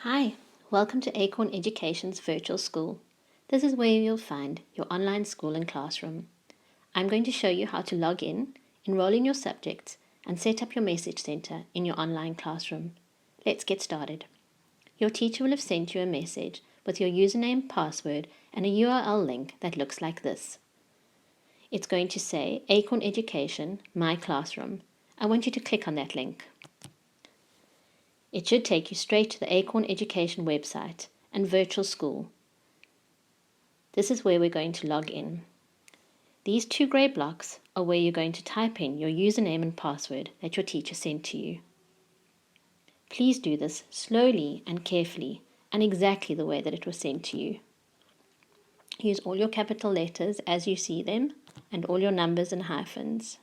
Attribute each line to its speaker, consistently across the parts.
Speaker 1: Hi, welcome to Acorn Education's virtual school. This is where you'll find your online school and classroom. I'm going to show you how to log in, enroll in your subjects, and set up your message center in your online classroom. Let's get started. Your teacher will have sent you a message with your username, password, and a URL link that looks like this. It's going to say Acorn Education, My Classroom. I want you to click on that link. It should take you straight to the Acorn Education website and virtual school. This is where we're going to log in. These two grey blocks are where you're going to type in your username and password that your teacher sent to you. Please do this slowly and carefully and exactly the way that it was sent to you. Use all your capital letters as you see them and all your numbers and hyphens.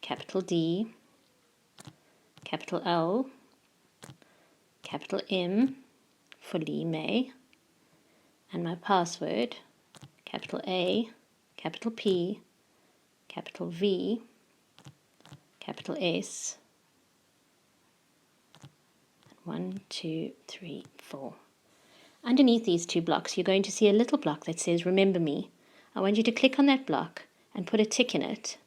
Speaker 1: Capital D, capital L, capital M for Lee May, and my password, capital A, capital P, capital V, capital S, 1, 2, 3, 4. Underneath these two blocks, you're going to see a little block that says Remember Me. I want you to click on that block and put a tick in it.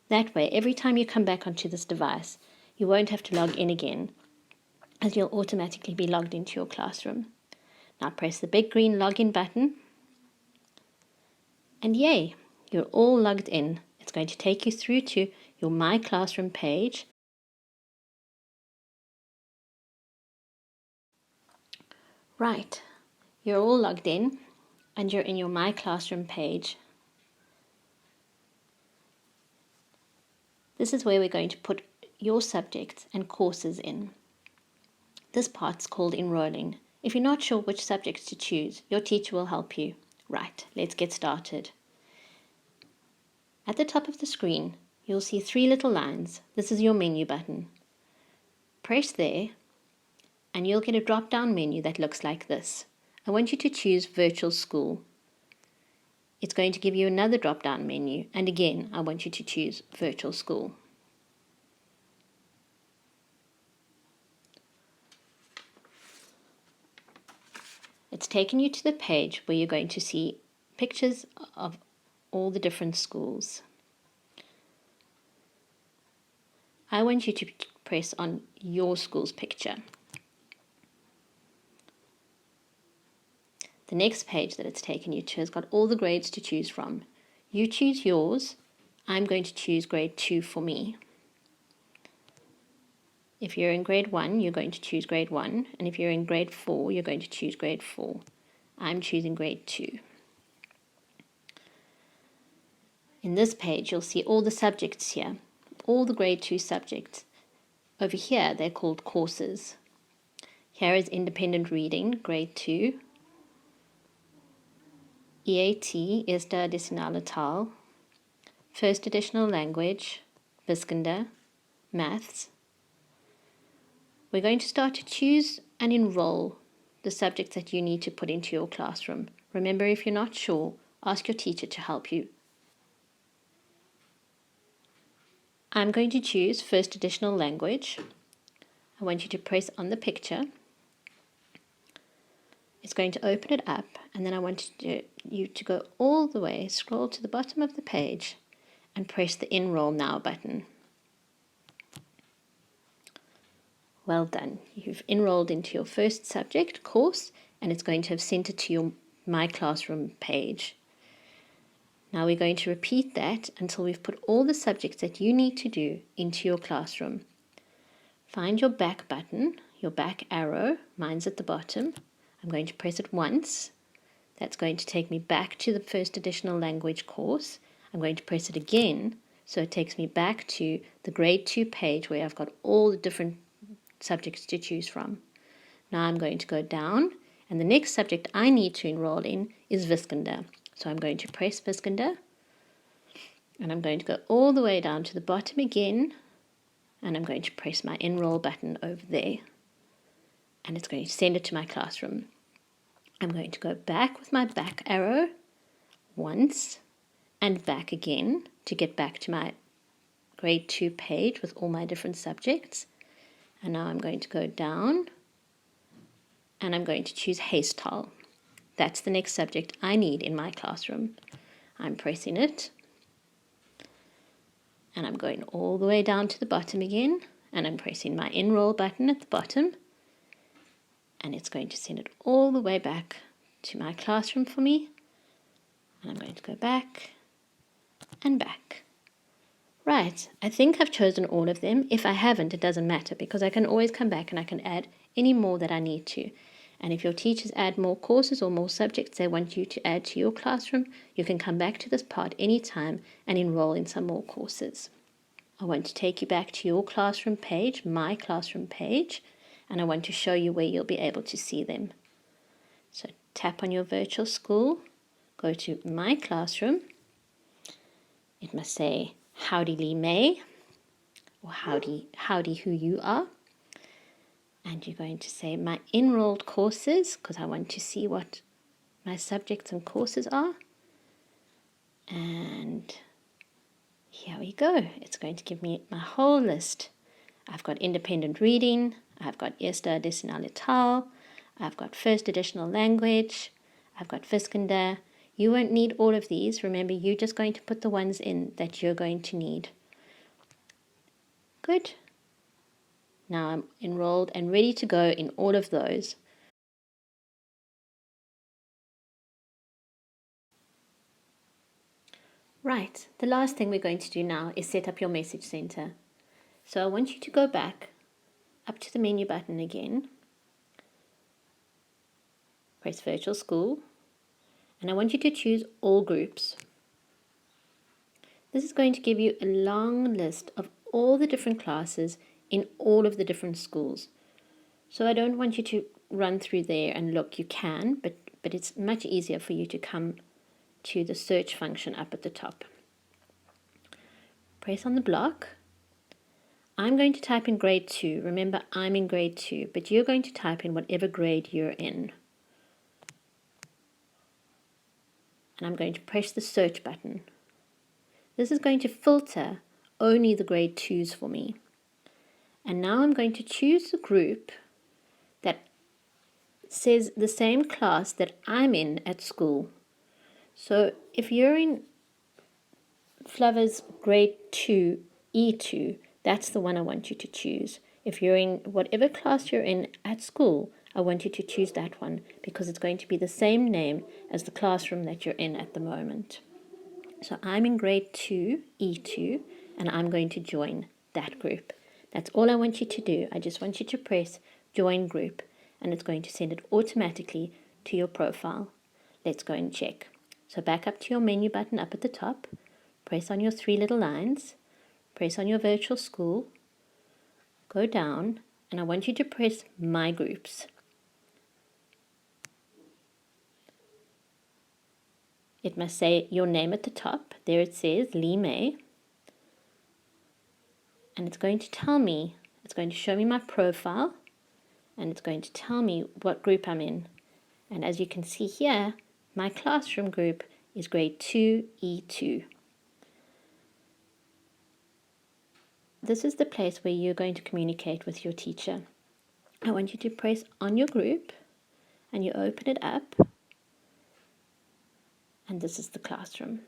Speaker 1: That way, every time you come back onto this device, you won't have to log in again, as you'll automatically be logged into your classroom. Now press the big green login button, and yay, you're all logged in. It's going to take you through to your My Classroom page. Right, you're all logged in, and you're in your My Classroom page. This is where we're going to put your subjects and courses in. This part's called Enrolling. If you're not sure which subjects to choose, your teacher will help you. Right, let's get started. At the top of the screen, you'll see three little lines. This is your menu button. Press there, and you'll get a drop-down menu that looks like this. I want you to choose Virtual School. It's going to give you another drop-down menu, and again, I want you to choose Virtual School. It's taken you to the page where you're going to see pictures of all the different schools. I want you to press on your school's picture. The next page that it's taken you to has got all the grades to choose from. You choose yours. I'm going to choose grade 2 for me. If you're in grade 1, you're going to choose grade 1, and if you're in grade 4, you're going to choose grade 4. I'm choosing grade 2. In this page, you'll see all the subjects here, all the grade 2 subjects. Over here, they're called courses. Here is Independent Reading, grade 2. EAT, Eerste Addisionale Taal. First Additional Language, Wiskunde, Maths. We're going to start to choose and enroll the subjects that you need to put into your classroom. Remember, if you're not sure, ask your teacher to help you. I'm going to choose First Additional Language. I want you to press on the picture. It's going to open it up, and then I want you to go all the way, scroll to the bottom of the page, and press the Enroll Now button. Well done. You've enrolled into your first subject course, and it's going to have sent it to your My Classroom page. Now we're going to repeat that until we've put all the subjects that you need to do into your classroom. Find your back button, your back arrow. Mine's at the bottom. I'm going to press it once. That's going to take me back to the First Additional Language course. I'm going to press it again, so it takes me back to the grade 2 page where I've got all the different subjects to choose from. Now I'm going to go down, and the next subject I need to enroll in is Wiskunde. So I'm going to press Wiskunde, and I'm going to go all the way down to the bottom again, and I'm going to press my Enroll button over there, and it's going to send it to my classroom. I'm going to go back with my back arrow once, and back again to get back to my grade 2 page with all my different subjects. And now I'm going to go down and I'm going to choose Haystyle. That's the next subject I need in my classroom. I'm pressing it and I'm going all the way down to the bottom again, and I'm pressing my Enroll button at the bottom, and it's going to send it all the way back to my classroom for me. And I'm going to go back and back. Right, I think I've chosen all of them. If I haven't, it doesn't matter, because I can always come back and I can add any more that I need to. And if your teachers add more courses or more subjects they want you to add to your classroom, you can come back to this part anytime and enroll in some more courses. I want to take you back to your classroom page, my classroom page, and I want to show you where you'll be able to see them. So tap on your virtual school, go to my classroom. It must say Howdy Lee May, or howdy who you are. And you're going to say my enrolled courses, because I want to see what my subjects and courses are. And here we go. It's going to give me my whole list. I've got independent reading, I've got Eerste Addisionale Taal, I've got first additional language, I've got Wiskunde. You won't need all of these. Remember, you're just going to put the ones in that you're going to need. Good. Now I'm enrolled and ready to go in all of those. Right, the last thing we're going to do now is set up your message center. So I want you to go back up to the menu button again, press Virtual School, and I want you to choose All Groups. This is going to give you a long list of all the different classes in all of the different schools. So I don't want you to run through there and look. You can, but it's much easier for you to come to the search function up at the top. Press on the block. I'm going to type in grade 2. Remember, I'm in grade 2, but you're going to type in whatever grade you're in. And I'm going to press the search button. This is going to filter only the grade 2s for me. And now I'm going to choose the group that says the same class that I'm in at school. So if you're in Flavor's grade 2, E2, that's the one I want you to choose. If you're in whatever class you're in at school, I want you to choose that one, because it's going to be the same name as the classroom that you're in at the moment. So I'm in grade 2, E2, and I'm going to join that group. That's all I want you to do. I just want you to press Join Group, and it's going to send it automatically to your profile. Let's go and check. So back up to your menu button up at the top, press on your 3 little lines, press on your virtual school, go down, and I want you to press My Groups. It must say your name at the top. There it says Lee May. And it's going to tell me, it's going to show me my profile, and it's going to tell me what group I'm in. And as you can see here, my classroom group is grade 2, E2. This is the place where you're going to communicate with your teacher. I want you to press on your group, and you open it up, and this is the classroom.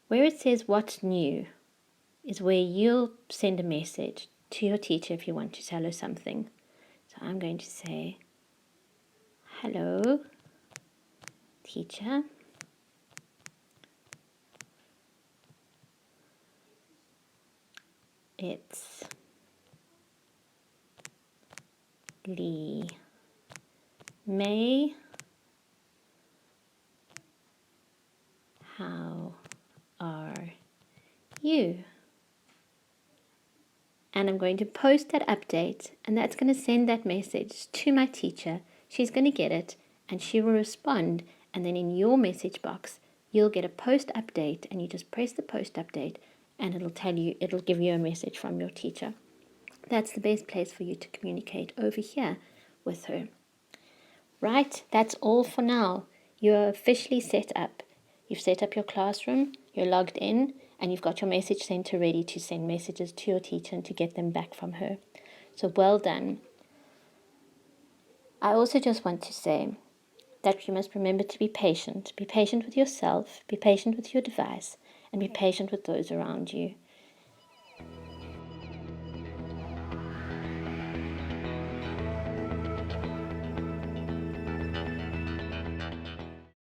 Speaker 1: Where it says what's new is where you'll send a message to your teacher if you want to tell her something. So I'm going to say, hello, teacher. It's Lee May. How are you? And I'm going to post that update, and that's going to send that message to my teacher. She's going to get it, and she will respond, and then in your message box you'll get a post update, and you just press the post update and it'll give you a message from your teacher. That's the best place for you to communicate over here with her. Right, that's all for now. You're officially set up. You've set up your classroom You're logged in and you've got your message center ready to send messages to your teacher and to get them back from her. So well done. I also just want to say that you must remember to be patient. Be patient with yourself, be patient with your device, and be patient with those around you.